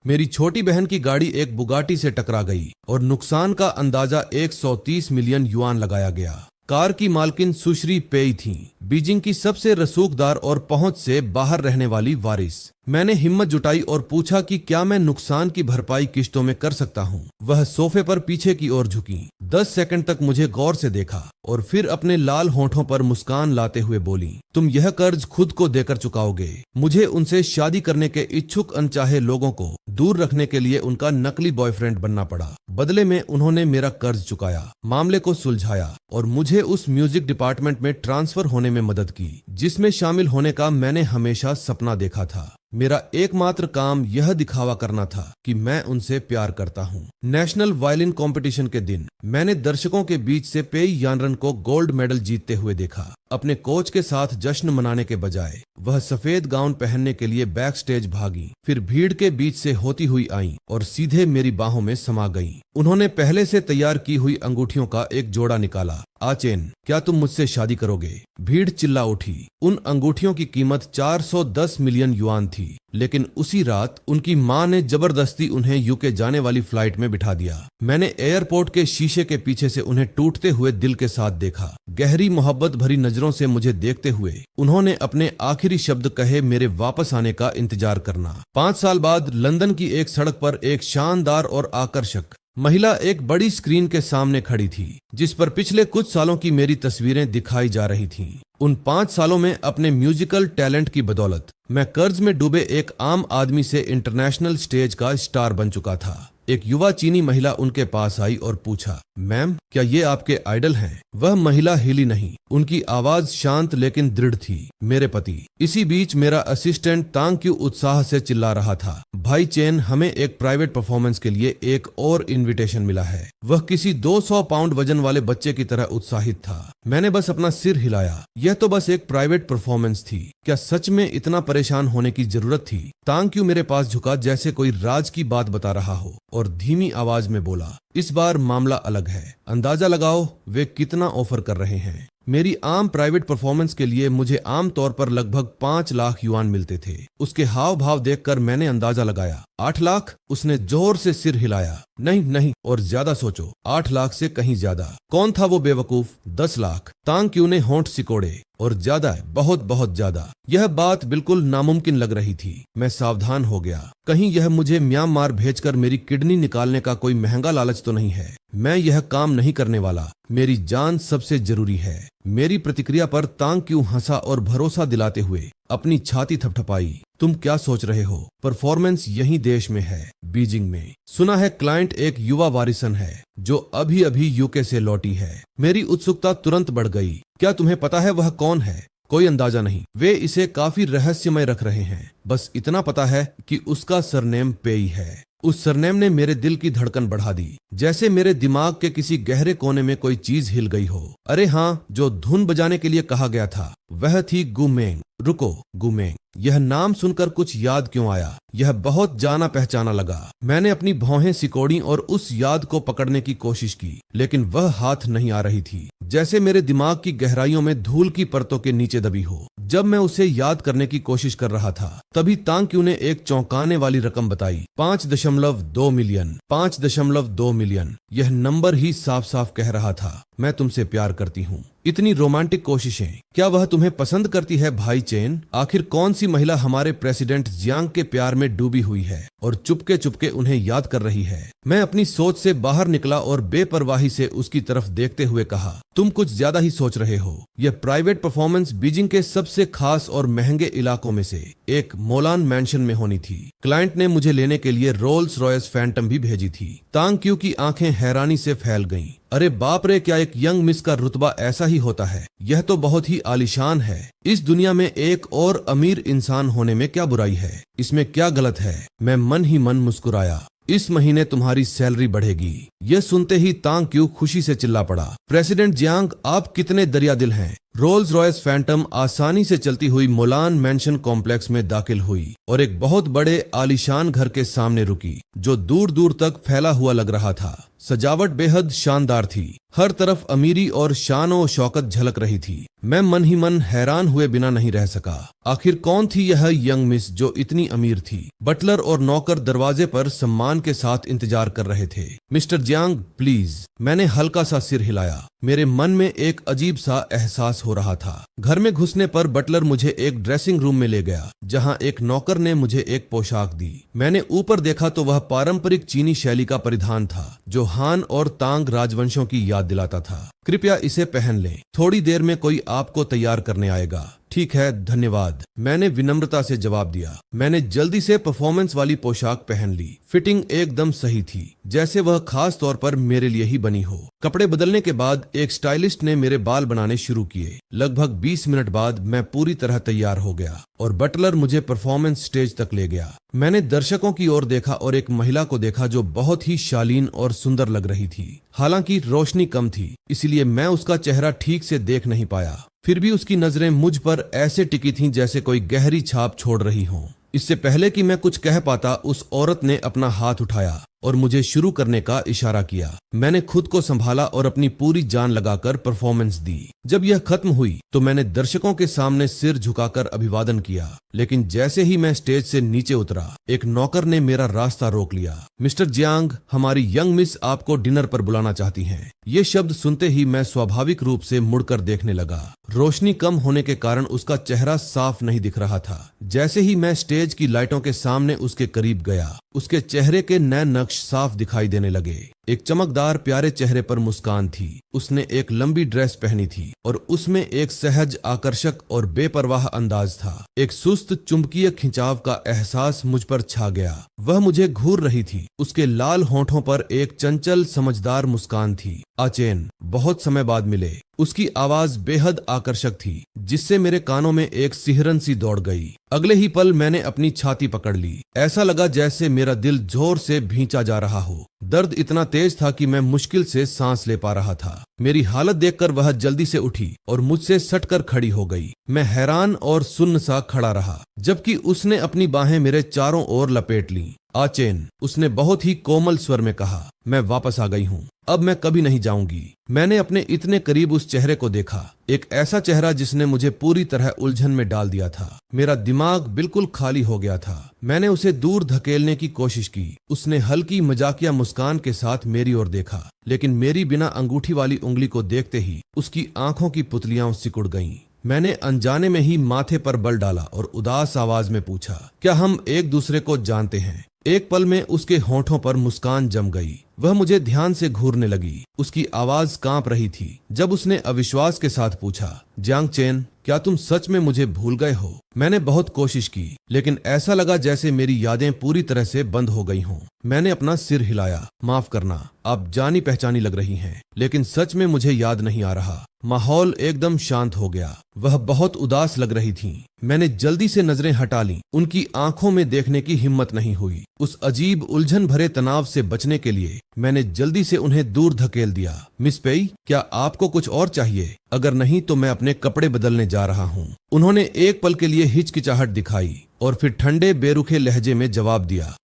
मेरी छोटी बहन की गाड़ी एक बुगाटी से टकरा गई और नुकसान का अंदाजा 130 मिलियन युआन लगाया गया। कार की मालकिन सुश्री पेई थीं, बीजिंग की सबसे रसूखदार और पहुंच से बाहर रहने वाली वारिस। मैंने हिम्मत जुटाई और पूछा कि क्या मैं नुकसान की भरपाई किश्तों में कर सकता हूं। वह सोफे पर पीछे की ओर झुकी, 10 सेकंड तक मुझे गौर से देखा और फिर अपने लाल होठों पर मुस्कान लाते हुए बोली, तुम यह कर्ज खुद को देकर चुकाओगे। मुझे उनसे शादी करने के इच्छुक अनचाहे लोगों को दूर रखने के लिए उनका नकली बॉयफ्रेंड बनना पड़ा। बदले में उन्होंने मेरा कर्ज चुकाया, मामले को सुलझाया और मुझे उस म्यूजिक डिपार्टमेंट में ट्रांसफर होने में मदद की जिसमें शामिल होने का मैंने हमेशा सपना देखा था। मेरा एकमात्र काम यह दिखावा करना था कि मैं उनसे प्यार करता हूँ। नेशनल वायलिन कंपटीशन के दिन मैंने दर्शकों के बीच से पेई यानरन को गोल्ड मेडल जीतते हुए देखा। अपने कोच के साथ जश्न मनाने के बजाय वह सफेद गाउन पहनने के लिए बैक स्टेज भागी, फिर भीड़ के बीच से होती हुई आई और सीधे मेरी बाहों में समा गई। उन्होंने पहले से तैयार की हुई अंगूठियों का एक जोड़ा निकाला। आचेन, क्या तुम मुझसे शादी करोगे? भीड़ चिल्ला उठी। उन अंगूठियों की कीमत 410 मिलियन युआन थी, लेकिन उसी रात उनकी मां ने जबरदस्ती उन्हें यूके जाने वाली फ्लाइट में बिठा दिया। मैंने एयरपोर्ट के शीशे के पीछे से उन्हें टूटते हुए दिल के साथ देखा। गहरी मोहब्बत भरी नजरों से मुझे देखते हुए उन्होंने अपने आखिरी शब्द कहे मेरे वापस आने का इंतजार करना। 5 साल बाद लंदन की एक सड़क पर एक शानदार और आकर्षक महिला एक बड़ी स्क्रीन के सामने खड़ी थी जिस पर पिछले कुछ सालों की मेरी तस्वीरें दिखाई जा रही थीं। उन 5 सालों में अपने म्यूजिकल टैलेंट की बदौलत मैं कर्ज में डूबे एक आम आदमी से इंटरनेशनल स्टेज का स्टार बन चुका था। एक युवा चीनी महिला उनके पास आई और पूछा, मैम, क्या ये आपके आइडल हैं? वह महिला हिली नहीं, उनकी आवाज शांत लेकिन दृढ़ थी। मेरे पति। इसी बीच मेरा असिस्टेंट तांग क्यू उत्साह से चिल्ला रहा था, भाई चेन, हमें एक प्राइवेट परफॉर्मेंस के लिए एक और इनविटेशन मिला है। वह किसी 200 पाउंड वजन वाले बच्चे की तरह उत्साहित था। मैंने बस अपना सिर हिलाया। यह तो बस एक प्राइवेट परफॉर्मेंस थी। क्या सच में इतना परेशान होने की जरूरत थी? तांग क्यू मेरे पास झुका जैसे कोई राज की बात बता रहा हो और धीमी आवाज में बोला, इस बार मामला अलग है। अंदाजा लगाओ वे कितना ऑफर कर रहे हैं। मेरी आम प्राइवेट परफॉर्मेंस के लिए मुझे आम तौर पर लगभग 5 लाख युआन मिलते थे। उसके हाव भाव देखकर मैंने अंदाजा लगाया। 8 लाख? उसने जोर से सिर हिलाया। नहीं नहीं, और ज्यादा सोचो, 8 लाख से कहीं ज्यादा। कौन था वो बेवकूफ? 10 लाख। तांग क्यू ने होंठ सिकोड़े। और ज्यादा है, बहुत बहुत ज्यादा। यह बात बिल्कुल नामुमकिन लग रही थी। मैं सावधान हो गया। कहीं यह मुझे म्यांमार भेजकर मेरी किडनी निकालने का कोई महंगा लालच तो नहीं है। मैं यह काम नहीं करने वाला। मेरी जान सबसे जरूरी है। मेरी प्रतिक्रिया पर तांग क्यू हंसा और भरोसा दिलाते हुए अपनी छाती थपथपाई। तुम क्या सोच रहे हो? परफॉर्मेंस यही देश में है, बीजिंग में। सुना है क्लाइंट एक युवा वारिसन है जो अभी अभी यूके से लौटी है। मेरी उत्सुकता तुरंत बढ़ गई। क्या तुम्हें पता है वह कौन है? कोई अंदाजा नहीं। वे इसे काफी रहस्यमय रख रहे हैं। बस इतना पता है कि उसका सरनेम पेई है। उस सरनेम ने मेरे दिल की धड़कन बढ़ा दी, जैसे मेरे दिमाग के किसी गहरे कोने में कोई चीज हिल गई हो। अरे हाँ, जो धुन बजाने के लिए कहा गया था वह थी गुमेंग। रुको, गुमेंग, यह नाम सुनकर कुछ याद क्यों आया? यह बहुत जाना पहचाना लगा। मैंने अपनी भौहें सिकोड़ी और उस याद को पकड़ने की कोशिश की, लेकिन वह हाथ नहीं आ रही थी, जैसे मेरे दिमाग की गहराइयों में धूल की परतों के नीचे दबी हो। जब मैं उसे याद करने की कोशिश कर रहा था, तभी तांग क्यू ने एक चौंकाने वाली रकम बताई। 5.2 मिलियन। 5.2 मिलियन। यह नंबर ही साफ साफ कह रहा था, मैं तुमसे प्यार करती हूँ। इतनी रोमांटिक कोशिशें, क्या वह तुम्हें पसंद करती है भाई चेन? आखिर कौन सी महिला हमारे प्रेसिडेंट जियांग के प्यार में डूबी हुई है और चुपके चुपके उन्हें याद कर रही है? मैं अपनी सोच से बाहर निकला और बेपरवाही से उसकी तरफ देखते हुए कहा, तुम कुछ ज्यादा ही सोच रहे हो। यह प्राइवेट परफॉर्मेंस बीजिंग के सबसे खास और महंगे इलाकों में से एक मोलान मैंशन में होनी थी। क्लाइंट ने मुझे लेने के लिए रोल्स रॉयस फैंटम भी भेजी थी। तांग क्यू की आंखें हैरानी से फैल गईं। अरे बाप रे, क्या एक यंग मिस का रुतबा ऐसा ही होता है? यह तो बहुत ही आलीशान है। इस दुनिया में एक और अमीर इंसान होने में क्या बुराई है? इसमें क्या गलत है? मैं मन ही मन मुस्कुराया। इस महीने तुम्हारी सैलरी बढ़ेगी। यह सुनते ही तांग क्यू खुशी से चिल्ला पड़ा, प्रेसिडेंट जियांग, आप कितने दरिया दिल हैं। रोल्स रॉयस फैंटम आसानी से चलती हुई मोलान मैंशन कॉम्प्लेक्स में दाखिल हुई और एक बहुत बड़े आलीशान घर के सामने रुकी, जो दूर दूर तक फैला हुआ लग रहा था। सजावट बेहद शानदार थी। हर तरफ अमीरी और शान और शौकत झलक रही थी। मैं मन ही मन हैरान हुए बिना नहीं रह सका। आखिर कौन थी यह यंग मिस जो इतनी अमीर थी? बटलर और नौकर दरवाजे पर सम्मान के साथ इंतजार कर रहे थे। Mister Jiang, please. मैंने हल्का सा सिर हिलाया। मेरे मन में एक अजीब सा एहसास हो रहा था। घर में घुसने पर बटलर मुझे एक ड्रेसिंग रूम में ले गया, जहां एक नौकर ने मुझे एक पोशाक दी। मैंने ऊपर देखा तो वह पारंपरिक चीनी शैली का परिधान था, जो हान और तांग राजवंशों की याद दिलाता था। कृपया इसे पहन लें, थोड़ी देर में कोई आपको तैयार करने आएगा। ठीक है, धन्यवाद, मैंने विनम्रता से जवाब दिया। मैंने जल्दी से परफॉर्मेंस वाली पोशाक पहन ली। फिटिंग एकदम सही थी, जैसे वह खास तौर पर मेरे लिए ही बनी हो। कपड़े बदलने के बाद एक स्टाइलिस्ट ने मेरे बाल बनाने शुरू किए। लगभग 20 मिनट बाद मैं पूरी तरह तैयार हो गया और बटलर मुझे परफॉर्मेंस स्टेज तक ले गया। मैंने दर्शकों की ओर देखा और एक महिला को देखा जो बहुत ही शालीन और सुंदर लग रही थी। हालांकि रोशनी कम थी, इसलिए मैं उसका चेहरा ठीक से देख नहीं पाया। फिर भी उसकी नजरें मुझ पर ऐसे टिकी थीं जैसे कोई गहरी छाप छोड़ रही हों। इससे पहले कि मैं कुछ कह पाता, उस औरत ने अपना हाथ उठाया और मुझे शुरू करने का इशारा किया। मैंने खुद को संभाला और अपनी पूरी जान लगाकर परफॉर्मेंस दी। जब यह खत्म हुई तो मैंने दर्शकों के सामने सिर झुकाकर अभिवादन किया, लेकिन जैसे ही मैं स्टेज से नीचे उतरा, एक नौकर ने मेरा रास्ता रोक लिया। मिस्टर जियांग, हमारी यंग मिस आपको डिनर पर बुलाना चाहती हैं। ये शब्द सुनते ही मैं स्वाभाविक रूप से मुड़कर देखने लगा। रोशनी कम होने के कारण उसका चेहरा साफ नहीं दिख रहा था। जैसे ही मैं स्टेज की लाइटों के सामने उसके करीब गया, उसके चेहरे के नए नक्श साफ दिखाई देने लगे। एक चमकदार प्यारे चेहरे पर मुस्कान थी। उसने एक लंबी ड्रेस पहनी थी और उसमें एक सहज, आकर्षक और बेपरवाह अंदाज था। एक सुस्त चुंबकीय खिंचाव का एहसास मुझ पर छा गया। वह मुझे घूर रही थी। उसके लाल होठों पर एक चंचल, समझदार मुस्कान थी। आचेन, बहुत समय बाद मिले। उसकी आवाज बेहद आकर्षक थी, जिससे मेरे कानों में एक सिहरन सी दौड़ गई। अगले ही पल मैंने अपनी छाती पकड़ ली। ऐसा लगा जैसे मेरा दिल जोर से भींचा जा रहा हो। दर्द इतना तेज था कि मैं मुश्किल से सांस ले पा रहा था। मेरी हालत देखकर वह जल्दी से उठी और मुझसे सटकर खड़ी हो गई। मैं हैरान और सुन्न सा खड़ा रहा, जबकि उसने अपनी बाहें मेरे चारों ओर लपेट लीं। आचेन, उसने बहुत ही कोमल स्वर में कहा, मैं वापस आ गई हूँ। अब मैं कभी नहीं जाऊंगी। मैंने अपने इतने करीब उस चेहरे को देखा, एक ऐसा चेहरा जिसने मुझे पूरी तरह उलझन में डाल दिया था। मेरा दिमाग बिल्कुल खाली हो गया था। मैंने उसे दूर धकेलने की कोशिश की। उसने हल्की मजाकिया मुस्कान के साथ मेरी ओर देखा, लेकिन मेरी बिना अंगूठी वाली उंगली को देखते ही उसकी आंखों की पुतलियां सिकुड़ गईं। मैंने अनजाने में ही माथे पर बल डाला और उदास आवाज में पूछा, क्या हम एक दूसरे को जानते हैं? एक पल में उसके होठों पर मुस्कान जम गई। वह मुझे ध्यान से घूरने लगी। उसकी आवाज कांप रही थी जब उसने अविश्वास के साथ पूछा, जियांग चेन, क्या तुम सच में मुझे भूल गए हो? मैंने बहुत कोशिश की, लेकिन ऐसा लगा जैसे मेरी यादें पूरी तरह से बंद हो गई हों। मैंने अपना सिर हिलाया। माफ करना, आप जानी पहचानी लग रही हैं, लेकिन सच में मुझे याद नहीं आ रहा। माहौल एकदम शांत हो गया। वह बहुत उदास लग रही थीं। मैंने जल्दी से नजरें हटा लीं। उनकी आंखों में देखने की हिम्मत नहीं हुई। उस अजीब उलझन भरे तनाव से बचने के लिए मैंने जल्दी से उन्हें दूर धकेल दिया। मिस पेई, क्या आपको कुछ और चाहिए? अगर नहीं तो मैं अपने कपड़े बदलने जा रहा हूँ। उन्होंने एक पल के लिए हिचकिचाहट दिखाई और फिर ठंडे बेरुखे लहजे में जवाब दिया,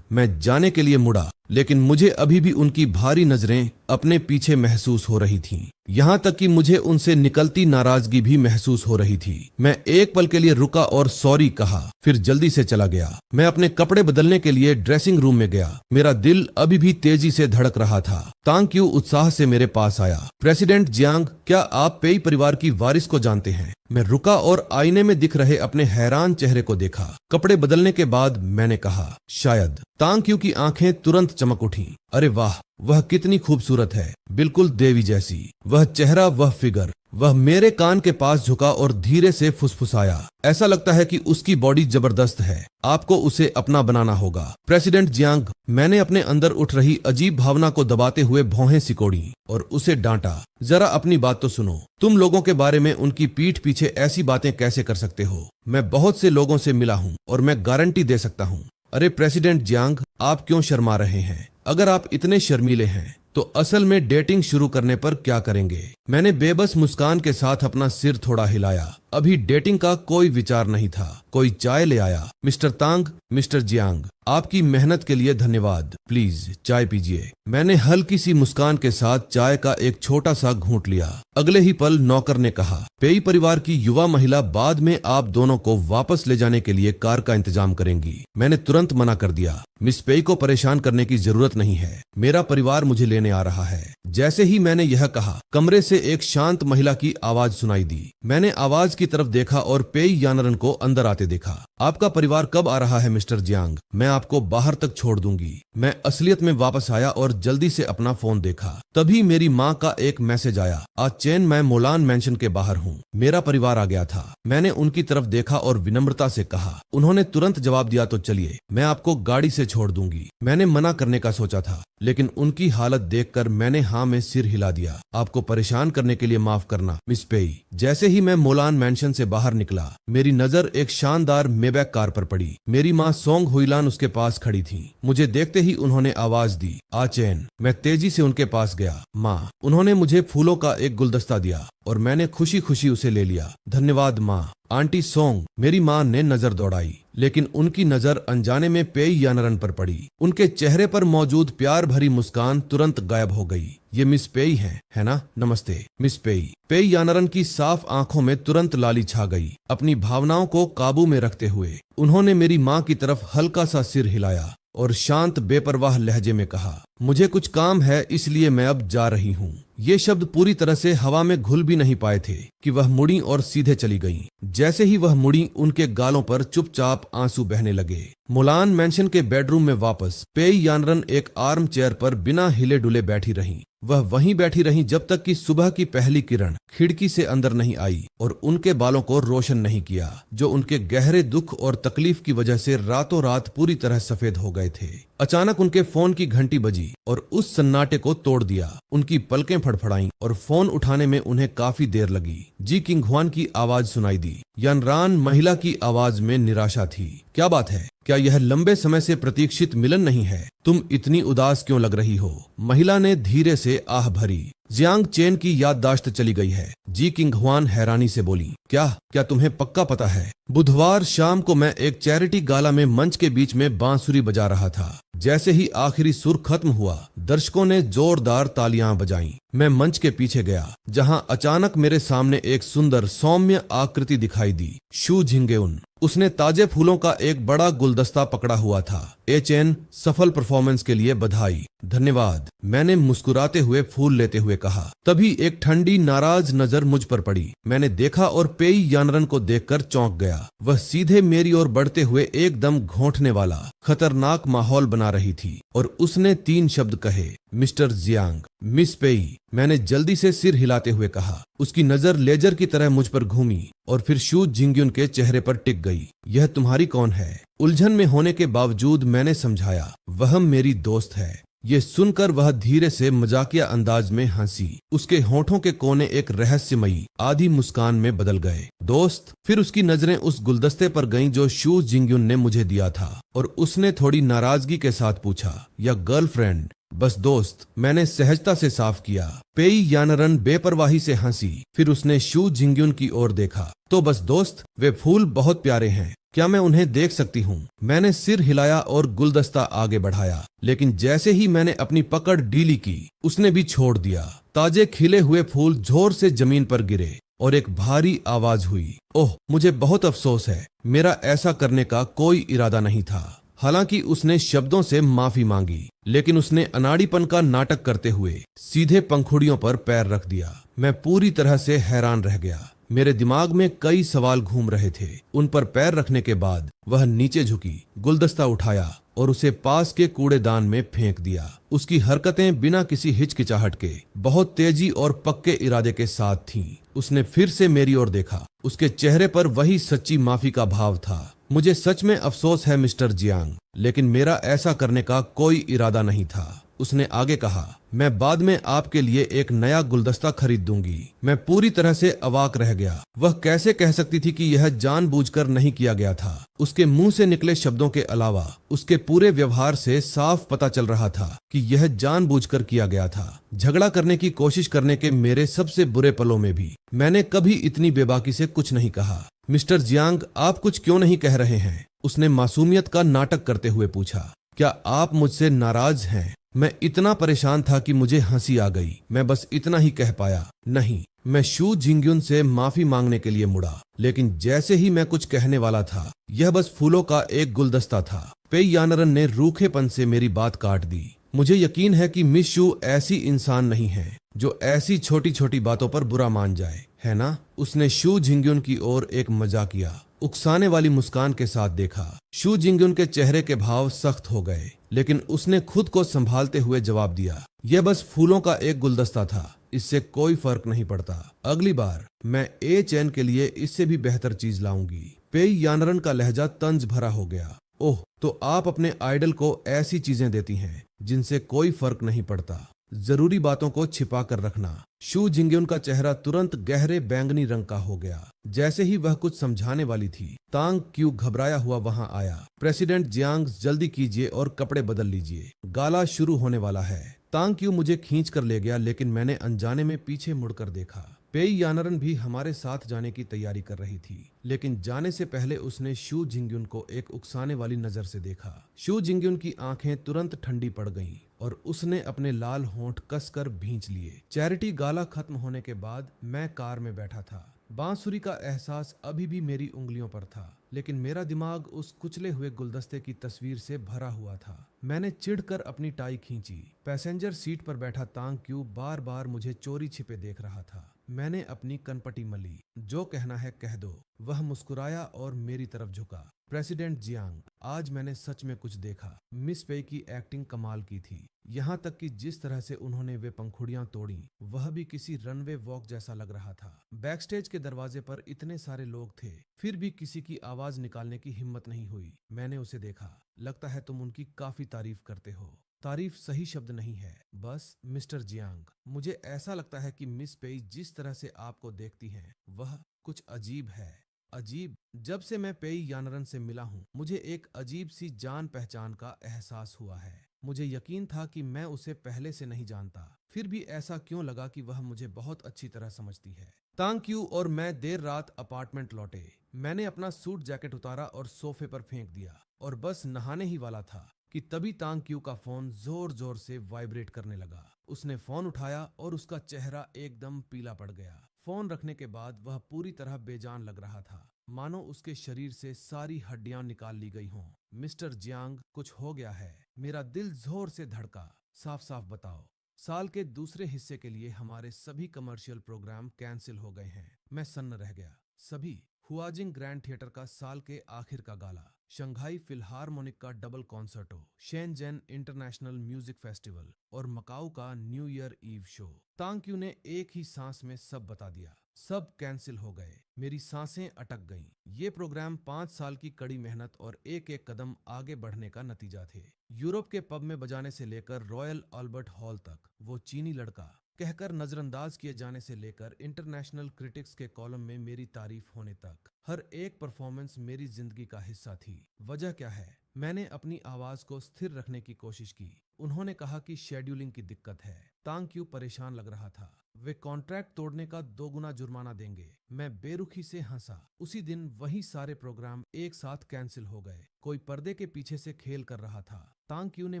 मैं जाने के लिए मुड़ा, लेकिन मुझे अभी भी उनकी भारी नजरें अपने पीछे महसूस हो रही थीं। यहाँ तक कि मुझे उनसे निकलती नाराजगी भी महसूस हो रही थी। मैं एक पल के लिए रुका और सॉरी कहा, फिर जल्दी से चला गया। मैं अपने कपड़े बदलने के लिए ड्रेसिंग रूम में गया। मेरा दिल अभी भी तेजी से धड़क रहा था। तांग क्यू उत्साह से मेरे पास आया। प्रेसिडेंट जियांग, क्या आप पेई परिवार की वारिस को जानते हैं? मैं रुका और आईने में दिख रहे अपने हैरान चेहरे को देखा। कपड़े बदलने के बाद मैंने कहा, शायद। तांग क्यू की आंखें तुरंत चमक उठीं। अरे वाह, वह कितनी खूबसूरत है, बिल्कुल देवी जैसी। वह चेहरा, वह फिगर। वह मेरे कान के पास झुका और धीरे से फुसफुसाया। ऐसा लगता है कि उसकी बॉडी जबरदस्त है। आपको उसे अपना बनाना होगा। प्रेसिडेंट जियांग, मैंने अपने अंदर उठ रही अजीब भावना को दबाते हुए भौहें सिकोड़ी और उसे डांटा, जरा अपनी बात तो सुनो। तुम लोगों के बारे में उनकी पीठ पीछे ऐसी बातें कैसे कर सकते हो? मैं बहुत से लोगों से मिला हूँ और मैं गारंटी दे सकता हूँ। अरे प्रेसिडेंट जियांग, आप क्यों शर्मा रहे हैं? अगर आप इतने शर्मीले हैं तो असल में डेटिंग शुरू करने पर क्या करेंगे? मैंने बेबस मुस्कान के साथ अपना सिर थोड़ा हिलाया। अभी डेटिंग का कोई विचार नहीं था। कोई चाय ले आया। मिस्टर तांग, मिस्टर जियांग, आपकी मेहनत के लिए धन्यवाद। प्लीज चाय पीजिए। मैंने हल्की सी मुस्कान के साथ चाय का एक छोटा सा घूंट लिया। अगले ही पल नौकर ने कहा, पेई परिवार की युवा महिला बाद में आप दोनों को वापस ले जाने के लिए कार का इंतजाम करेंगी। मैंने तुरंत मना कर दिया। मिस पेई को परेशान करने की जरूरत नहीं है। मेरा परिवार मुझे लेने आ रहा है। जैसे ही मैंने यह कहा, कमरे से एक शांत महिला की आवाज सुनाई दी। मैंने आवाज की तरफ देखा और पेई यानरन को अंदर आते देखा। आपका परिवार कब आ रहा है मिस्टर जियांग? मैं आपको बाहर तक छोड़ दूंगी। मैं असलियत में वापस आया और जल्दी से अपना फोन देखा। तभी मेरी माँ का एक मैसेज आया, आज चेन मैं मोलान मेंशन के बाहर हूँ। मेरा परिवार आ गया था। मैंने उनकी तरफ देखा और विनम्रता से कहा। उन्होंने तुरंत जवाब दिया, तो चलिए मैं आपको गाड़ी से छोड़ दूंगी। मैंने मना करने का सोचा था, लेकिन उनकी हालत देखकर मैंने हाँ में सिर हिला दिया। आपको परेशान करने के लिए माफ करना मिस पेई। जैसे ही मैं मोलान मेंशन से बाहर निकला, मेरी नजर एक शानदार मेबैक कार पर पड़ी। मेरी माँ सोंग हुईलान उसके पास खड़ी थी। मुझे देखते ही उन्होंने आवाज दी, आ चेन। मैं तेजी से उनके पास गया। माँ, उन्होंने मुझे फूलों का एक गुलदस्ता दिया और मैंने खुशी खुशी उसे ले लिया। धन्यवाद माँ। आंटी सोंग, मेरी माँ ने नजर दौड़ाई, लेकिन उनकी नजर अनजाने में पेई यानरन पर पड़ी। उनके चेहरे पर मौजूद प्यार भरी मुस्कान तुरंत गायब हो गई। ये मिस पेई हैं, है ना? नमस्ते मिस पेई। पेई यानरन की साफ आंखों में तुरंत लाली छा गई। अपनी भावनाओं को काबू में रखते हुए उन्होंने मेरी माँ की तरफ हल्का सा सिर हिलाया और शांत बेपरवाह लहजे में कहा, मुझे कुछ काम है इसलिए मैं अब जा रही हूँ। ये शब्द पूरी तरह से हवा में घुल भी नहीं पाए थे कि वह मुड़ी और सीधे चली गईं। जैसे ही वह मुड़ी, उनके गालों पर चुपचाप आंसू बहने लगे। मोलान मेंशन के बेडरूम में वापस पेई यानरन एक आर्म चेयर पर बिना हिले डुले बैठी रहीं। वह वहीं बैठी रहीं जब तक कि सुबह की पहली किरण खिड़की से अंदर नहीं आई और उनके बालों को रोशन नहीं किया, जो उनके गहरे दुख और तकलीफ की वजह से रातों रात पूरी तरह सफेद हो गए थे। अचानक उनके फोन की घंटी बजी और उस सन्नाटे को तोड़ दिया। उनकी पलकें फड़फड़ाईं और फोन उठाने में उन्हें काफी देर लगी। जी किंग ह्वान की आवाज सुनाई दी। यानरान महिला की आवाज में निराशा थी। क्या बात है? क्या यह लंबे समय से प्रतीक्षित मिलन नहीं है? तुम इतनी उदास क्यों लग रही हो? महिला ने धीरे से आह भरी। जियांग चेन की याददाश्त चली गई है। जी किंग ह्वान हैरानी से बोली, क्या तुम्हें पक्का पता है? बुधवार शाम को मैं एक चैरिटी गाला में मंच के बीच में बांसुरी बजा रहा था। जैसे ही आखिरी सुर खत्म हुआ, दर्शकों ने जोरदार तालियां बजाईं। मैं मंच के पीछे गया, जहां अचानक मेरे सामने एक सुंदर सौम्य आकृति दिखाई दी। शू झिंगेउन। उसने ताजे फूलों का एक बड़ा गुलदस्ता पकड़ा हुआ था। एचएन, सफल परफॉर्मेंस के लिए बधाई। धन्यवाद, मैंने मुस्कुराते हुए फूल लेते हुए कहा। तभी एक ठंडी नाराज नजर मुझ पर पड़ी। मैंने देखा और पेई यानरन को देखकर चौंक गया। वह सीधे मेरी ओर बढ़ते हुए एकदम घोंटने वाला खतरनाक माहौल बना रही थी और उसने 3 शब्द कहे, मिस्टर जियांग, मिस पेई। मैंने जल्दी से सिर हिलाते हुए कहा। उसकी नजर लेजर की तरह मुझ पर घूमी और फिर शू झिंगयुन के चेहरे पर टिक गई। यह तुम्हारी कौन है? उलझन में होने के बावजूद मैंने समझाया, वह मेरी दोस्त है। ये सुनकर वह धीरे से मजाकिया अंदाज में हंसी। उसके होठों के कोने एक रहस्यमयी आधी मुस्कान में बदल गए। दोस्त? फिर उसकी नजरें उस गुलदस्ते पर गईं जो शू झिंगयुन ने मुझे दिया था और उसने थोड़ी नाराजगी के साथ पूछा, या गर्लफ्रेंड? बस दोस्त, मैंने सहजता से साफ किया। पेई यानरन बेपरवाही से हंसी। फिर उसने शू झिंगयुन की ओर देखा। तो बस दोस्त, वे फूल बहुत प्यारे हैं, क्या मैं उन्हें देख सकती हूँ? मैंने सिर हिलाया और गुलदस्ता आगे बढ़ाया, लेकिन जैसे ही मैंने अपनी पकड़ ढीली की, उसने भी छोड़ दिया। ताजे खिले हुए फूल जोर से जमीन पर गिरे और एक भारी आवाज हुई। ओह, मुझे बहुत अफसोस है, मेरा ऐसा करने का कोई इरादा नहीं था। हालांकि उसने शब्दों से माफी मांगी, लेकिन उसने अनाड़ीपन का नाटक करते हुए सीधे पंखुड़ियों पर पैर रख दिया। मैं पूरी तरह से हैरान रह गया। मेरे दिमाग में कई सवाल घूम रहे थे। उन पर पैर रखने के बाद वह नीचे झुकी, गुलदस्ता उठाया और उसे पास के कूड़ेदान में फेंक दिया। उसकी हरकतें बिना किसी हिचकिचाहट के बहुत तेजी और पक्के इरादे के साथ थीं। उसने फिर से मेरी ओर देखा। उसके चेहरे पर वही सच्ची माफी का भाव था। मुझे सच में अफसोस है मिस्टर जियांग, लेकिन मेरा ऐसा करने का कोई इरादा नहीं था। उसने आगे कहा, मैं बाद में आपके लिए एक नया गुलदस्ता खरीद दूंगी। मैं पूरी तरह से अवाक रह गया। वह कैसे कह सकती थी कि यह जानबूझकर नहीं किया गया था। उसके मुंह से निकले शब्दों के अलावा उसके पूरे व्यवहार से साफ पता चल रहा था कि यह जानबूझकर किया गया था। झगड़ा करने की कोशिश करने के मेरे सबसे बुरे पलों में भी मैंने कभी इतनी बेबाकी से कुछ नहीं कहा। मिस्टर जियांग, आप कुछ क्यों नहीं कह रहे हैं? उसने मासूमियत का नाटक करते हुए पूछा। क्या आप मुझसे नाराज हैं? मैं इतना परेशान था कि मुझे हंसी आ गई। मैं बस इतना ही कह पाया, नहीं। मैं शू जिंगयुन से माफी मांगने के लिए मुड़ा, लेकिन जैसे ही मैं कुछ कहने वाला था, यह बस फूलों का एक गुलदस्ता था। पेई यानरन ने रूखेपन से मेरी बात काट दी। मुझे यकीन है कि मिस शू ऐसी इंसान नहीं है जो ऐसी छोटी छोटी बातों पर बुरा मान जाए, है ना? उसने शू जिंगयुन की ओर एक मजाकिया, उकसाने वाली मुस्कान के साथ देखा। शू जिंगयुन के चेहरे के भाव सख्त हो गए, लेकिन उसने खुद को संभालते हुए जवाब दिया, यह बस फूलों का एक गुलदस्ता था, इससे कोई फर्क नहीं पड़ता। अगली बार मैं ए चैन के लिए इससे भी बेहतर चीज लाऊंगी। पेई यानरन का लहजा तंज भरा हो गया। ओह, तो आप अपने आइडल को ऐसी चीजें देती हैं जिनसे कोई फर्क नहीं पड़ता। जरूरी बातों को छिपा कर रखना। शू जिंगयुन का चेहरा तुरंत गहरे बैंगनी रंग का हो गया। जैसे ही वह कुछ समझाने वाली थी, तांग क्यू घबराया हुआ वहां आया। प्रेसिडेंट जियांग, जल्दी कीजिए और कपड़े बदल लीजिए, गाला शुरू होने वाला है। तांग क्यू मुझे खींच कर ले गया, लेकिन मैंने अनजाने में पीछे मुड़कर देखा। पेई यानरन भी हमारे साथ जाने की तैयारी कर रही थी, लेकिन जाने से पहले उसने शू जिंगयुन को एक उकसाने वाली नजर से देखा। शू जिंगयुन की आंखें तुरंत ठंडी पड़ गईं और उसने अपने लाल होंठ कसकर भींच लिए। चैरिटी गाला खत्म होने के बाद मैं कार में बैठा था। बांसुरी का एहसास अभी भी मेरी उंगलियों पर था, लेकिन मेरा दिमाग उस कुचले हुए गुलदस्ते की तस्वीर से भरा हुआ था। मैंने चिढ़कर अपनी टाई खींची। पैसेंजर सीट पर बैठा तांग क्यू बार बार मुझे चोरी छिपे देख रहा था। मैंने अपनी कनपटी मली। जो कहना है कह दो। वह मुस्कुराया और मेरी तरफ झुका। प्रेसिडेंट जियांग, आज मैंने सच में कुछ देखा। मिस पेई की एक्टिंग कमाल की थी। यहाँ तक कि जिस तरह से उन्होंने वे पंखुड़ियां तोड़ी, वह भी किसी रनवे वॉक जैसा लग रहा था। बैकस्टेज के दरवाजे पर इतने सारे लोग थे, फिर भी किसी की आवाज निकालने की हिम्मत नहीं हुई। मैंने उसे देखा। लगता है तुम उनकी काफी तारीफ करते हो। तारीफ सही शब्द नहीं है, बस मिस्टर जियांग, मुझे ऐसा लगता है कि मिस पेई जिस तरह से आपको देखती हैं, वह कुछ अजीब है। अजीब? जब से मैं पेई यानरन से मिला हूँ, मुझे एक अजीब सी जान पहचान का एहसास हुआ है। मुझे यकीन था कि मैं उसे पहले से नहीं जानता, फिर भी ऐसा क्यों लगा कि वह मुझे बहुत अच्छी तरह समझती है। तांग क्यू और मैं देर रात अपार्टमेंट लौटे। मैंने अपना सूट जैकेट उतारा और सोफे पर फेंक दिया और बस नहाने ही वाला था कि तभी तांग क्यू का फोन जोर जोर से वाइब्रेट करने लगा। उसने फोन उठाया और उसका चेहरा एकदम पीला पड़ गया। फोन रखने के बाद वह पूरी तरह बेजान लग रहा था, मानो उसके शरीर से सारी हड्डियां निकाल ली गई हों। मिस्टर जियांग, कुछ हो गया है? मेरा दिल जोर से धड़का। साफ साफ बताओ। साल के दूसरे हिस्से के लिए हमारे सभी कमर्शियल प्रोग्राम कैंसिल हो गए हैं। मैं सन्न रह गया। सभी? हुआजिंग ग्रैंड थिएटर का साल के आखिर का गाला, शंघाई फिलहारमोनिक का double concerto, Shenzhen international music festival और मकाऊ का न्यू ईयर ईव शो। तांग क्यू ने एक ही सांस में सब बता दिया। सब कैंसिल हो गए। मेरी सांसें अटक गईं। ये प्रोग्राम 5 साल की कड़ी मेहनत और एक एक कदम आगे बढ़ने का नतीजा थे। यूरोप के पब में बजाने से लेकर रॉयल अल्बर्ट हॉल तक, वो चीनी लड़का कहकर नजरअंदाज किए जाने से लेकर इंटरनेशनल क्रिटिक्स के कॉलम में मेरी तारीफ होने तक, हर एक परफॉर्मेंस मेरी जिंदगी का हिस्सा थी। वजह क्या है? मैंने अपनी आवाज को स्थिर रखने की कोशिश की। उन्होंने कहा कि शेड्यूलिंग की दिक्कत है। तांग क्यू परेशान लग रहा था। वे कॉन्ट्रैक्ट तोड़ने का 2 गुना जुर्माना देंगे। मैं बेरुखी से हंसा। उसी दिन वही सारे प्रोग्राम एक साथ कैंसिल हो गए। कोई पर्दे के पीछे से खेल कर रहा था। तांग क्यू ने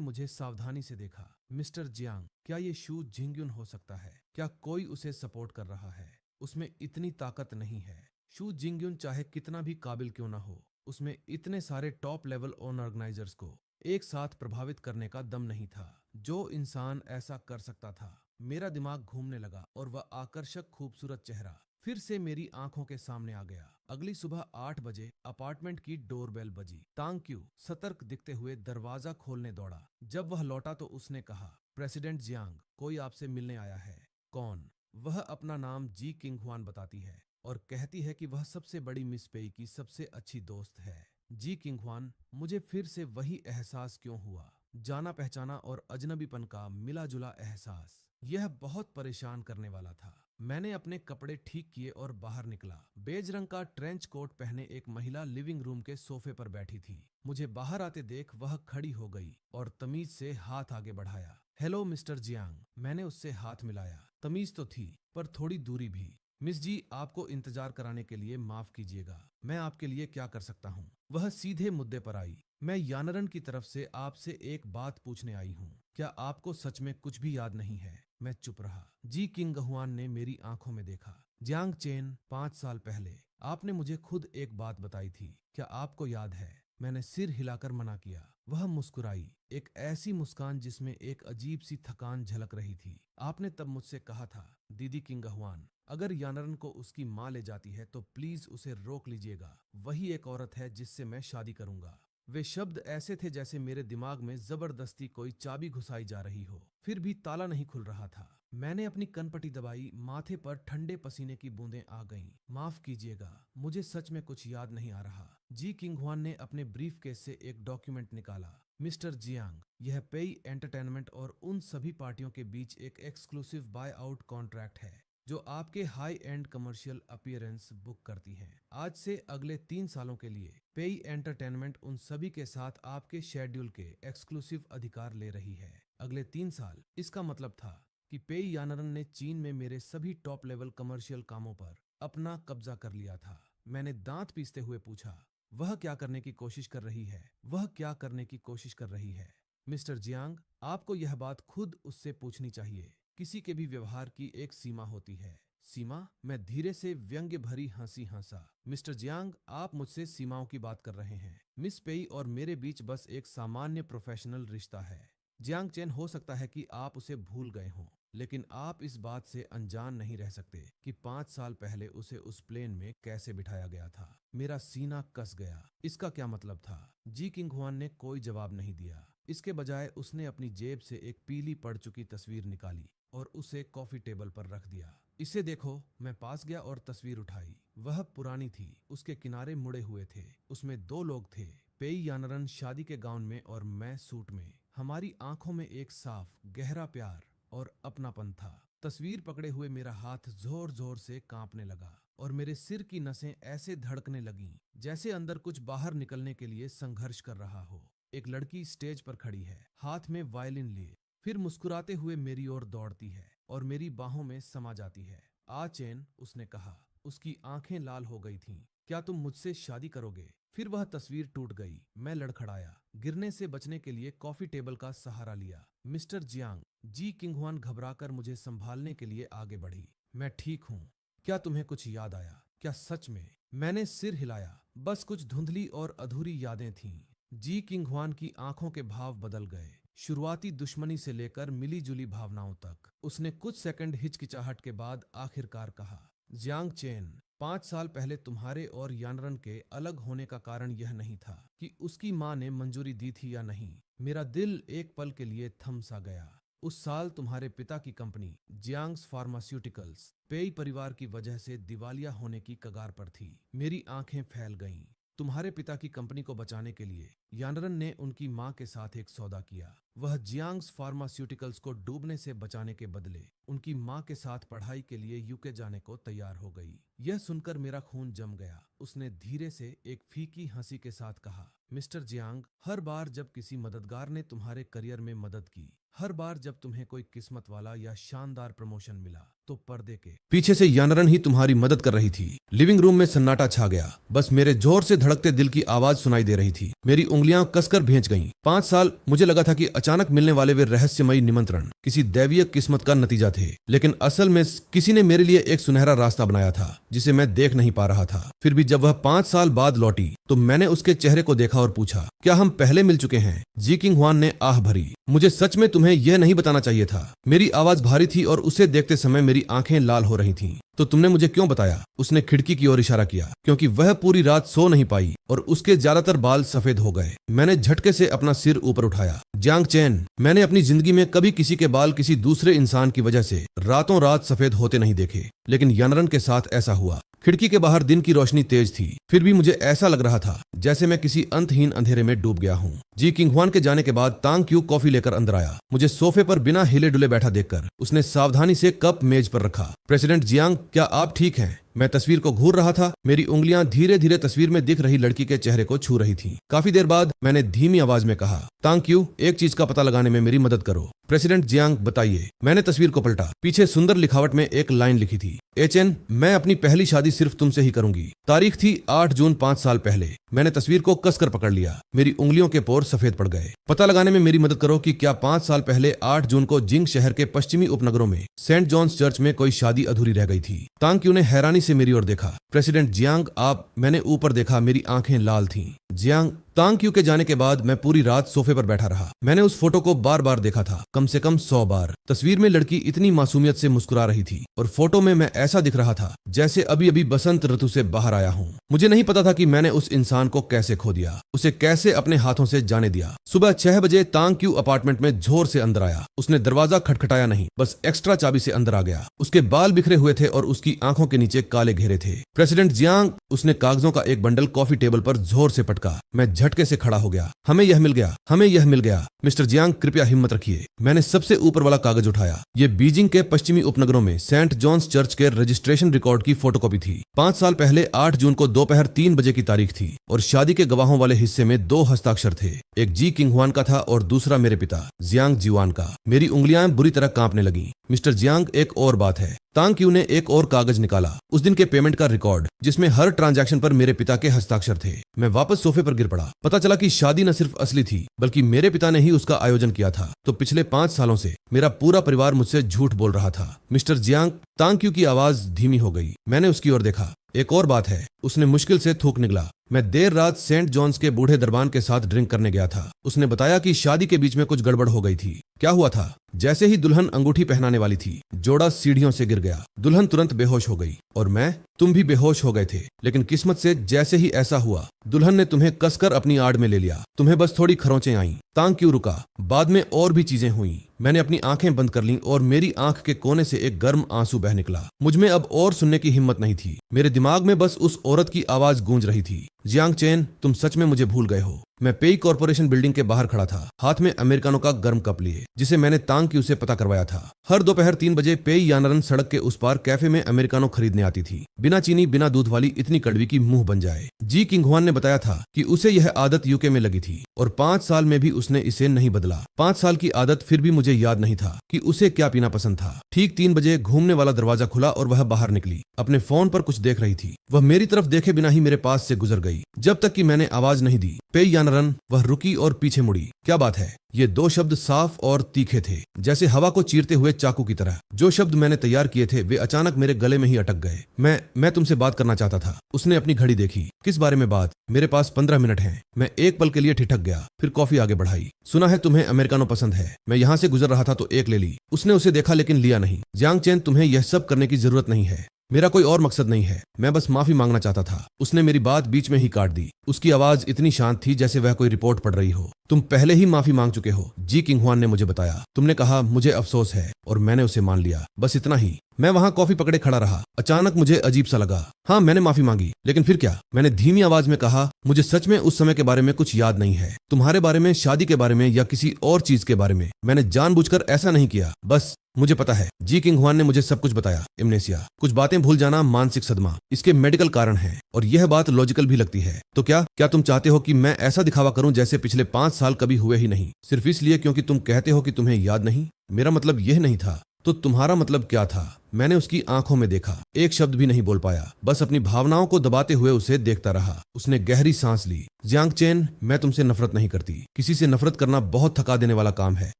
मुझे सावधानी से देखा। मिस्टर जियांग, क्या ये शू जिंगयुन हो सकता है? क्या कोई उसे सपोर्ट कर रहा है? उसमें इतनी ताकत नहीं है। शू जिंगयुन चाहे कितना भी काबिल क्यों ना हो, उसमें इतने सारे टॉप लेवल ऑर्गेनाइजर्स को एक साथ प्रभावित करने का दम नहीं था। जो इंसान ऐसा कर सकता था। मेरा दिमाग घूमने लगा और वह आकर्षक खूबसूरत चेहरा फिर से मेरी आंखों के सामने आ गया। अगली सुबह 8 बजे अपार्टमेंट की डोरबेल बजी। तांग क्यू सतर्क दिखते हुए दरवाजा खोलने दौड़ा। जब वह लौटा तो उसने कहा, प्रेसिडेंट जियांग, कोई आपसे मिलने आया है। कौन? वह अपना नाम जी किंग हुआन बताती है और कहती है कि वह सबसे बड़ी मिस पेई की सबसे अच्छी दोस्त है। जी किंग हुआन। मुझे फिर से वही एहसास क्यों हुआ? जाना पहचाना और अजनबीपन का मिला जुला एहसास। यह बहुत परेशान करने वाला था। मैंने अपने कपड़े ठीक किए और बाहर निकला। बेज रंग का ट्रेंच कोट पहने एक महिला लिविंग रूम के सोफे पर बैठी थी। मुझे बाहर आते देख वह खड़ी हो गई और तमीज से हाथ आगे बढ़ाया। Hello mister Jiang. मैंने उससे हाथ मिलाया। तमीज तो थी पर थोड़ी दूरी भी। मिस जी, आपको इंतजार कराने के लिए माफ कीजिएगा। मैं आपके लिए क्या कर सकता हूँ? वह सीधे मुद्दे पर आई। मैं यानरन की तरफ से आपसे एक बात पूछने आई हूँ। क्या आपको सच में कुछ भी याद नहीं है? मैं चुप रहा। जी किंग गहुआन ने मेरी आंखों में देखा। जियांग चेन, 5 साल पहले आपने मुझे खुद एक बात बताई थी। क्या आपको याद है? मैंने सिर हिलाकर मना किया। वह मुस्कुराई, एक ऐसी मुस्कान जिसमें एक अजीब सी थकान झलक रही थी। आपने तब मुझसे कहा था, दीदी किंग गहुआन, अगर यानरन को उसकी माँ ले जाती है तो प्लीज उसे रोक लीजिएगा। वही एक औरत है जिससे मैं शादी करूंगा। वे शब्द ऐसे थे जैसे मेरे दिमाग में जबरदस्ती कोई चाबी घुसाई जा रही हो। फिर भी ताला नहीं खुल रहा था। मैंने अपनी कनपटी दबाई। माथे पर ठंडे पसीने की बूंदें आ गईं। माफ कीजिएगा, मुझे सच में कुछ याद नहीं आ रहा। जी किंग हुआन ने अपने ब्रीफकेस से एक डॉक्यूमेंट निकाला। मिस्टर जियांग, यह पेई एंटरटेनमेंट और उन सभी पार्टियों के बीच एक एक्सक्लूसिव बाय आउट कॉन्ट्रैक्ट है जो आपके high and commercial appearance book करती हैं। आज से अगले 3 सालों के लिए पेई एंटरटेनमेंट उन सभी के साथ आपके शेड्यूल के एक्सक्लूसिव अधिकार ले रही है। अगले 3 साल, इसका मतलब था कि पेई यानरन ने चीन में मेरे सभी टॉप लेवल कमर्शियल कामों पर अपना कब्जा कर लिया था। मैंने दांत पीसते हुए पूछा, वह क्या करने की कोशिश कर रही है? वह क्या करने की कोशिश कर रही है? मिस्टर जियांग, आपको यह बात खुद उससे पूछनी चाहिए। किसी के भी व्यवहार की एक सीमा होती है। सीमा? मैं धीरे से व्यंग्य भरी हंसी हंसा। मिस्टर जियांग, आप मुझसे सीमाओं की बात कर रहे हैं। मिस पेई और मेरे बीच बस एक सामान्य प्रोफेशनल रिश्ता है। जियांग चेन, हो सकता है कि आप उसे भूल गए हों, लेकिन आप इस बात से अनजान नहीं रह सकते कि 5 साल पहले उसे उस प्लेन में कैसे बिठाया गया था। मेरा सीना कस गया। इसका क्या मतलब था? जी किंग हुआन ने कोई जवाब नहीं दिया। इसके बजाय उसने अपनी जेब से एक पीली पड़ चुकी तस्वीर निकाली और उसे कॉफी टेबल पर रख दिया। इसे देखो। मैं पास गया और तस्वीर उठाई। वह पुरानी थी, उसके किनारे मुड़े हुए थे। उसमें 2 लोग थे, पेई यानरन शादी के गाउन में और मैं सूट में। हमारी आंखों में एक साफ गहरा प्यार और अपनापन था। तस्वीर पकड़े हुए मेरा हाथ जोर जोर से कांपने लगा और मेरे सिर की नसें ऐसे धड़कने लगीं जैसे अंदर कुछ बाहर निकलने के लिए संघर्ष कर रहा हो। एक लड़की स्टेज पर खड़ी है, हाथ में वायलिन लिए, फिर मुस्कुराते हुए मेरी ओर दौड़ती है और मेरी बाहों में समा जाती है। आ चेन, उसने कहा। उसकी आंखें लाल हो गई थीं। क्या तुम मुझसे शादी करोगे? फिर वह तस्वीर टूट गई। मैं लड़खड़ाया। गिरने से बचने के लिए कॉफी टेबल का सहारा लिया। मिस्टर जियांग, जी किंगहुआन घबराकर मुझे संभालने के लिए आगे बढ़ी। मैं ठीक हूँ। क्या तुम्हें कुछ याद आया? क्या सच में? मैंने सिर हिलाया। बस कुछ धुंधली और अधूरी यादें थीं। जी किंगहुआन की आंखों के भाव बदल गए, शुरुआती दुश्मनी से लेकर मिली जुली भावनाओं तक। उसने कुछ सेकंड हिचकिचाहट के बाद आखिरकार कहा, जियांग चेन, 5 साल पहले तुम्हारे और यानरन के अलग होने का कारण यह नहीं था कि उसकी माँ ने मंजूरी दी थी या नहीं। मेरा दिल एक पल के लिए थम सा गया। उस साल तुम्हारे पिता की कंपनी जियांग्स फार्मास्यूटिकल्स पेई परिवार की वजह से दिवालिया होने की कगार पर थी। मेरी आंखें फैल गईं। तुम्हारे पिता की कंपनी को बचाने के लिए यानरन ने उनकी मां के साथ एक सौदा किया। वह जियांग्स फार्मास्यूटिकल्स को डूबने से बचाने के बदले उनकी मां के साथ पढ़ाई के लिए यूके जाने को तैयार हो गई। यह सुनकर मेरा खून जम गया। उसने धीरे से एक फीकी हंसी के साथ कहा, मिस्टर जियांग, हर बार जब किसी मददगार ने तुम्हारे करियर में मदद की, हर बार जब तुम्हें कोई किस्मत वाला या शानदार प्रमोशन मिला, तो पर्दे के पीछे से यानरन ही तुम्हारी मदद कर रही थी। लिविंग रूम में सन्नाटा छा गया। बस मेरे जोर से धड़कते दिल की आवाज सुनाई दे रही थी। मेरी उंगलियां कसकर भींच गईं। 5 साल मुझे लगा था कि अचानक मिलने वाले वे रहस्यमयी निमंत्रण किसी दैवीय किस्मत का नतीजा थे, लेकिन असल में किसी ने मेरे लिए एक सुनहरा रास्ता बनाया था जिसे मैं देख नहीं पा रहा था। फिर भी जब वह 5 साल बाद लौटी तो मैंने उसके चेहरे को देखा और पूछा, क्या हम पहले मिल चुके हैं? जी किंगहुआन ने आह भरी, मुझे सच में तुम्हें यह नहीं बताना चाहिए था। मेरी आवाज भारी थी और उसे देखते समय मेरी आंखें लाल हो रही थीं। तो तुमने मुझे क्यों बताया? उसने खिड़की की ओर इशारा किया। क्योंकि वह पूरी रात सो नहीं पाई और उसके ज्यादातर बाल सफेद हो गए। मैंने झटके से अपना सिर ऊपर उठाया। जियांग चेन, मैंने अपनी जिंदगी में कभी किसी के बाल किसी दूसरे इंसान की वजह से रातों रात सफेद होते नहीं देखे, लेकिन यानरन के साथ ऐसा हुआ। खिड़की के बाहर दिन की रोशनी तेज थी, फिर भी मुझे ऐसा लग रहा था जैसे मैं किसी अंतहीन अंधेरे में डूब गया हूँ। जी किंग हुआन के जाने के बाद तांग क्यू कॉफी लेकर अंदर आया। मुझे सोफे पर बिना हिले डुले बैठा देखकर उसने सावधानी से कप मेज पर रखा। प्रेसिडेंट जियांग, क्या आप ठीक हैं? मैं तस्वीर को घूर रहा था। मेरी उंगलियां धीरे धीरे तस्वीर में दिख रही लड़की के चेहरे को छू रही थीं। काफी देर बाद मैंने धीमी आवाज में कहा, तांग क्यू, एक चीज का पता लगाने में मेरी मदद करो। प्रेसिडेंट जियांग, बताइए। मैंने तस्वीर को पलटा। पीछे सुंदर लिखावट में एक लाइन लिखी थी, एचएन, मैं अपनी पहली शादी सिर्फ तुमसे ही करूंगी। तारीख थी 8 जून 5 साल पहले। मैंने तस्वीर को कसकर पकड़ लिया। मेरी उंगलियों के पोर सफेद पड़ गए। पता लगाने में मेरी मदद करो कि क्या 5 साल पहले 8 जून को जिंग शहर के पश्चिमी उपनगरों में सेंट जॉन्स चर्च में कोई शादी अधूरी रह गई थी। तांग क्यू ने हैरानी से मेरी ओर देखा। प्रेसिडेंट जियांग, आप? मैंने ऊपर देखा, मेरी आंखें लाल थीं। जियांग, तांग क्यू के जाने के बाद मैं पूरी रात सोफे पर बैठा रहा। मैंने उस फोटो को बार बार देखा था, कम से कम 100 बार। तस्वीर में लड़की इतनी मासूमियत से मुस्कुरा रही थी और फोटो में मैं ऐसा दिख रहा था जैसे अभी अभी बसंत ऋतु से बाहर आया हूँ। मुझे नहीं पता था कि मैंने उस इंसान को कैसे खो दिया, उसे कैसे अपने हाथों से जाने दिया। सुबह 6 बजे तांग क्यू अपार्टमेंट में जोर से अंदर आया। उसने दरवाजा खटखटाया नहीं, बस एक्स्ट्रा चाबी से अंदर आ गया। उसके बाल बिखरे हुए थे और उसकी आंखों के नीचे काले घेरे थे। प्रेसिडेंट जियांग, उसने कागजों का एक बंडल कॉफी टेबल पर जोर से पटका। मैं झटके से खड़ा हो गया। हमें यह मिल गया, हमें यह मिल गया। मिस्टर जियांग, कृपया हिम्मत रखिए। मैंने सबसे ऊपर वाला कागज उठाया। ये बीजिंग के पश्चिमी उपनगरों में सेंट जॉन्स चर्च के रजिस्ट्रेशन रिकॉर्ड की फोटोकॉपी थी। 5 साल पहले 8 जून को दोपहर 3 बजे की तारीख थी और शादी के गवाहों वाले हिस्से में 2 हस्ताक्षर थे। एक जी किंग हुआन का था और दूसरा मेरे पिता जियांग जीवान का। मेरी उंगलियां बुरी तरह कांपने लगी। मिस्टर जियांग, एक और बात है। तांग क्यू ने एक और कागज निकाला, उस दिन के पेमेंट का रिकॉर्ड, जिसमें हर ट्रांजैक्शन पर मेरे पिता के हस्ताक्षर थे। मैं वापस सोफे पर गिर पड़ा। पता चला कि शादी न सिर्फ असली थी बल्कि मेरे पिता ने ही उसका आयोजन किया था। तो पिछले 5 सालों से मेरा पूरा परिवार मुझसे झूठ बोल रहा था। मिस्टर जियांग, तांग क्यू की आवाज धीमी हो गई। मैंने उसकी ओर देखा। एक और बात है, उसने मुश्किल से थूक निकला। मैं देर रात सेंट जॉन्स के बूढ़े दरबान के साथ ड्रिंक करने गया था। उसने बताया कि शादी के बीच में कुछ गड़बड़ हो गई थी। क्या हुआ था? जैसे ही दुल्हन अंगूठी पहनाने वाली थी, जोड़ा सीढ़ियों से गिर गया। दुल्हन तुरंत बेहोश हो गई और तुम भी बेहोश हो गए थे। लेकिन किस्मत से जैसे ही ऐसा हुआ, दुल्हन ने तुम्हें कसकर अपनी आड़ में ले लिया। तुम्हें बस थोड़ी खरोंचें आईं। तांग क्यू रुका। बाद में और भी चीजें हुई। मैंने अपनी आंखें बंद कर लीं और मेरी आंख के कोने से एक गर्म आंसू बह निकला। मुझमें अब और सुनने की हिम्मत नहीं थी। मेरे दिमाग में बस उस औरत की आवाज गूंज रही थी, जियांग चेन, तुम सच में मुझे भूल गए हो। मैं पेई कॉर्पोरेशन बिल्डिंग के बाहर खड़ा था, हाथ में अमेरिकानों का गर्म कप लिए, जिसे मैंने तांग क्यू से पता करवाया था। हर दोपहर 3 बजे पेई यानरन सड़क के उस पार कैफे में अमेरिकानों खरीदने आती थी। बिना चीनी बिना दूध वाली, इतनी कड़वी की मुंह बन जाए। जी किंग हुआन ने बताया था कि उसे यह आदत यूके में लगी थी और 5 साल में भी उसने इसे नहीं बदला। 5 साल की आदत, फिर भी मुझे याद नहीं था कि उसे क्या पीना पसंद था। ठीक 3 बजे घूमने वाला दरवाजा खुला और वह बाहर निकली। अपने फोन पर कुछ देख रही थी। वह मेरी तरफ देखे बिना ही मेरे पास से गुजर गई। जब तक कि मैंने आवाज नहीं दी, पेई यानरन, वह रुकी और पीछे मुड़ी। क्या बात है? ये 2 शब्द साफ और तीखे थे, जैसे हवा को चीरते हुए चाकू की तरह। जो शब्द मैंने तैयार किए थे वे अचानक मेरे गले में ही अटक गए। मैं तुमसे बात करना चाहता था। उसने अपनी घड़ी देखी। किस बारे में बात? मेरे पास 15 मिनट हैं। मैं एक पल के लिए ठिठक गया, फिर कॉफी आगे बढ़ाई। सुना है तुम्हें अमेरिकानो पसंद है। मैं यहाँ से गुजर रहा था तो एक ले ली। उसने उसे देखा लेकिन लिया नहीं। जियांग चेन, तुम्हें यह सब करने की जरूरत नहीं है। मेरा कोई और मकसद नहीं है। मैं बस माफी मांगना चाहता था। उसने मेरी बात बीच में ही काट दी। उसकी आवाज इतनी शांत थी जैसे वह कोई रिपोर्ट पढ़ रही हो। तुम पहले ही माफी मांग चुके हो, जी किंग हुआन ने मुझे बताया। तुमने कहा मुझे अफसोस है और मैंने उसे मान लिया, बस इतना ही। मैं वहां कॉफी पकड़े खड़ा रहा। अचानक मुझे अजीब सा लगा। हाँ, मैंने माफी मांगी, लेकिन फिर क्या? मैंने धीमी आवाज में कहा, मुझे सच में उस समय के बारे में कुछ याद नहीं है। तुम्हारे बारे में, शादी के बारे में या किसी और चीज के बारे में। मैंने जानबूझकर ऐसा नहीं किया। बस मुझे पता है। जी किंग हुआन ने मुझे सब कुछ बताया। इम्नेसिया, कुछ बातें भूल जाना, मानसिक सदमा, इसके मेडिकल कारण हैं और यह बात लॉजिकल भी लगती है। तो क्या तुम चाहते हो कि मैं ऐसा दिखावा करूं जैसे पिछले 5 साल कभी हुए ही नहीं, सिर्फ इसलिए क्योंकि तुम कहते हो कि तुम्हें याद नहीं? मेरा मतलब यह नहीं था। तो तुम्हारा मतलब क्या था? मैंने उसकी आंखों में देखा। एक शब्द भी नहीं बोल पाया, बस अपनी भावनाओं को दबाते हुए उसे देखता रहा। उसने गहरी सांस ली। जियांग चेन, मैं तुमसे नफरत नहीं करती। किसी से नफरत करना बहुत थका देने वाला काम है।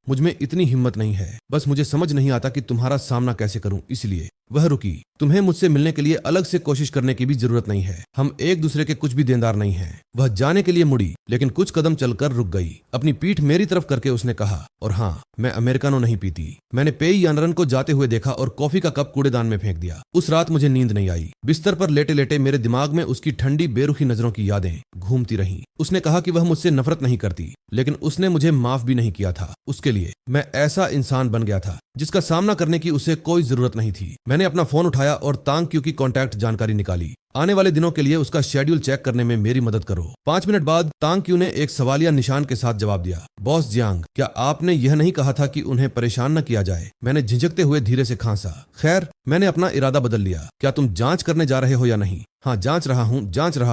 मुझमें इतनी हिम्मत नहीं है। बस मुझे समझ नहीं आता कि तुम्हारा सामना कैसे करूं, इसलिए। वह रुकी। तुम्हें मुझसे मिलने के लिए अलग से कोशिश करने की भी जरूरत नहीं है। हम एक दूसरे के कुछ भी देनदार नहीं हैं। वह जाने के लिए मुड़ी, लेकिन कुछ कदम चलकर रुक गई। अपनी पीठ मेरी तरफ करके उसने कहा, और हाँ, मैं अमेरिकानो नहीं पीती। मैंने पेई यानरन को जाते हुए देखा और कॉफी का कप कप कूड़ेदान में फेंक दिया। उस रात मुझे नींद नहीं आई। बिस्तर पर लेटे लेटे मेरे दिमाग में उसकी ठंडी बेरुखी नजरों की यादें घूमती रहीं। उसने कहा कि वह मुझसे नफरत नहीं करती, लेकिन उसने मुझे माफ भी नहीं किया था। उसके लिए मैं ऐसा इंसान बन गया था जिसका सामना करने की उसे कोई जरूरत नहीं थी। मैंने अपना फोन उठाया और तांग क्यू की कॉन्टैक्ट जानकारी निकाली। आने वाले दिनों के लिए उसका शेड्यूल चेक करने में मेरी मदद करो। 5 मिनट बाद तांग क्यू ने एक सवालिया निशान के साथ जवाब दिया। बॉस जियांग, क्या आपने यह नहीं कहा था कि उन्हें परेशान न किया जाए? मैंने झिझकते हुए धीरे से खांसा। खैर, मैंने अपना इरादा बदल लिया। क्या तुम जांच करने जा रहे हो या नहीं? हाँ, जांच रहा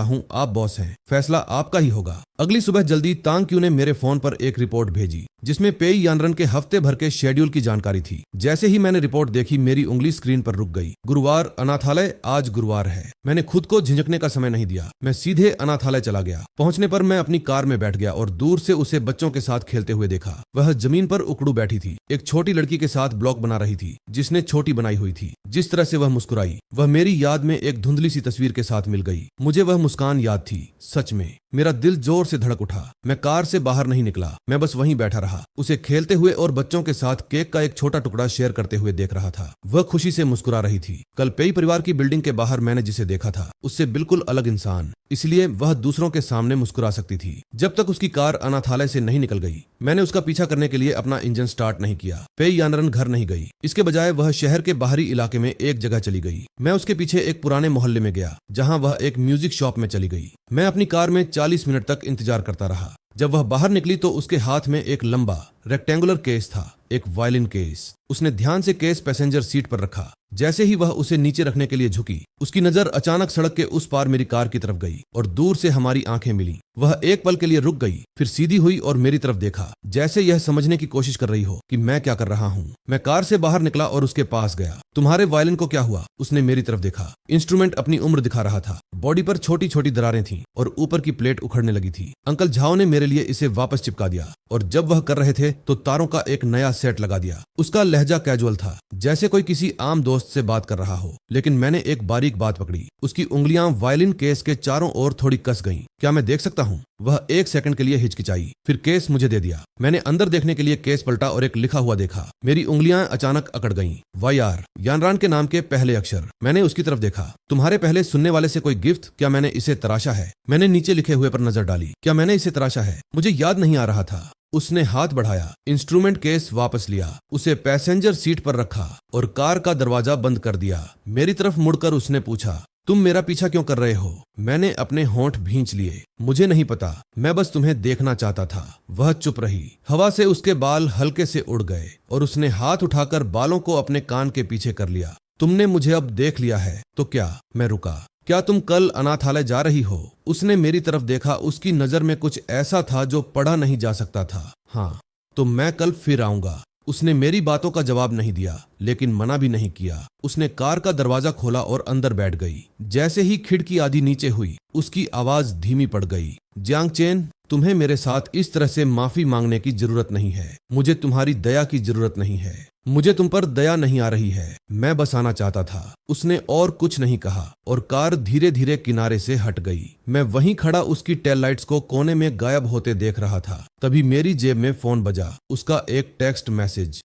हूँ। आप बॉस हैं, फैसला आपका ही होगा। अगली सुबह जल्दी तांग क्यू ने मेरे फोन पर एक रिपोर्ट भेजी जिसमें पेई यानरन के हफ्ते भर के शेड्यूल की जानकारी थी। जैसे ही मैंने रिपोर्ट देखी, मेरी उंगली स्क्रीन पर रुक गई। गुरुवार अनाथालय, आज गुरुवार है। मैंने खुद को झिझकने का समय नहीं दिया। मैं सीधे अनाथालय चला गया। पहुंचने पर मैं अपनी कार में बैठ गया और दूर से उसे बच्चों के साथ खेलते हुए देखा। वह जमीन पर उकड़ू बैठी थी, एक छोटी लड़की के साथ ब्लॉक बना रही थी जिसने छोटी बनाई हुई थी। जिस तरह से वह मुस्कुराई, वह मेरी याद में एक धुंधली सी तस्वीर के साथ मिल गई। मुझे वह मुस्कान याद थी। सच में मेरा दिल जोर से धड़क उठा। मैं कार से बाहर नहीं निकला। मैं बस वहीं बैठा रहा, उसे खेलते हुए और बच्चों के साथ केक का एक छोटा टुकड़ा शेयर करते हुए देख रहा था। वह खुशी से मुस्कुरा रही थी। कल पेई परिवार की बिल्डिंग के बाहर मैंने जिसे देखा था, उससे बिल्कुल अलग इंसान, इसलिए वह दूसरों के सामने मुस्कुरा सकती थी। जब तक उसकी कार अनाथालय से नहीं निकल गई, मैंने उसका पीछा करने के लिए अपना इंजन स्टार्ट नहीं किया। पेई यानरन घर नहीं गई। इसके बजाय वह शहर के बाहरी इलाके में एक जगह चली गई। मैं उसके पीछे एक पुराने मोहल्ले में गया जहां वह एक म्यूजिक शॉप में चली गई। मैं अपनी कार में 40 मिनट तक इंतजार करता रहा। जब वह बाहर निकली तो उसके हाथ में एक लंबा रेक्टेंगुलर केस था, एक वायलिन केस। उसने ध्यान से केस पैसेंजर सीट पर रखा। जैसे ही वह उसे नीचे रखने के लिए झुकी, उसकी नजर अचानक सड़क के उस पार मेरी कार की तरफ गई और दूर से हमारी आंखें मिली। वह एक पल के लिए रुक गई, फिर सीधी हुई और मेरी तरफ देखा, जैसे यह समझने की कोशिश कर रही हो कि मैं क्या कर रहा हूँ। मैं कार से बाहर निकला और उसके पास गया। तुम्हारे वायलिन को क्या हुआ? उसने मेरी तरफ देखा। इंस्ट्रूमेंट अपनी उम्र दिखा रहा था। बॉडी पर छोटी छोटी दरारें थीं और ऊपर की प्लेट उखड़ने लगी थी। अंकल झाओ ने मेरे लिए इसे वापस चिपका दिया और जब वह कर रहे थे तो तारों का एक नया सेट लगा दिया। उसका लहजा कैजुअल था, जैसे कोई किसी आम दोस्त से बात कर रहा हो। लेकिन मैंने एक बारीक बात पकड़ी। उसकी उंगलियां वायलिन केस के चारों ओर थोड़ी कस गईं। क्या मैं देख सकता हूँ? वह एक सेकंड के लिए हिचकिचाई, फिर केस मुझे दे दिया। मैंने अंदर देखने के लिए केस पलटा और एक लिखा हुआ देखा। मेरी उंगलियां अचानक अकड़ गईं। वाईआर, यानरान के नाम के पहले अक्षर। मैंने उसकी तरफ देखा। तुम्हारे पहले सुनने वाले से कोई गिफ्ट? क्या मैंने इसे तराशा है? मैंने नीचे लिखे हुए पर नजर डाली। क्या मैंने इसे तराशा है? मुझे याद नहीं आ रहा था। उसने हाथ बढ़ाया, इंस्ट्रूमेंट केस वापस लिया, उसे पैसेंजर सीट पर रखा और कार का दरवाजा बंद कर दिया। मेरी तरफ मुड़कर उसने पूछा, तुम मेरा पीछा क्यों कर रहे हो? मैंने अपने होंठ भींच लिए। मुझे नहीं पता, मैं बस तुम्हें देखना चाहता था। वह चुप रही। हवा से उसके बाल हल्के से उड़ गए और उसने हाथ उठाकर बालों को अपने कान के पीछे कर लिया। तुमने मुझे अब देख लिया है तो क्या? मैं रुका। क्या तुम कल अनाथालय जा रही हो? उसने मेरी तरफ देखा। उसकी नजर में कुछ ऐसा था जो पढ़ा नहीं जा सकता था। हाँ, तो मैं कल फिर आऊंगा। उसने मेरी बातों का जवाब नहीं दिया, लेकिन मना भी नहीं किया। उसने कार का दरवाजा खोला और अंदर बैठ गई। जैसे ही खिड़की आधी नीचे हुई, उसकी आवाज धीमी पड़ गई। जियांग चेन, तुम्हें मेरे साथ इस तरह से माफी मांगने की जरूरत नहीं है। मुझे तुम्हारी दया की जरूरत नहीं है। मुझे तुम पर दया नहीं आ रही है। मैं बस आना चाहता था। उसने और कुछ नहीं कहा और कार धीरे धीरे किनारे से हट गई। मैं वहीं खड़ा उसकी टेल लाइट्स को कोने में गायब होते देख रहा था। तभी मेरी जेब में फोन बजा। उसका एक टेक्स्ट मैसेज।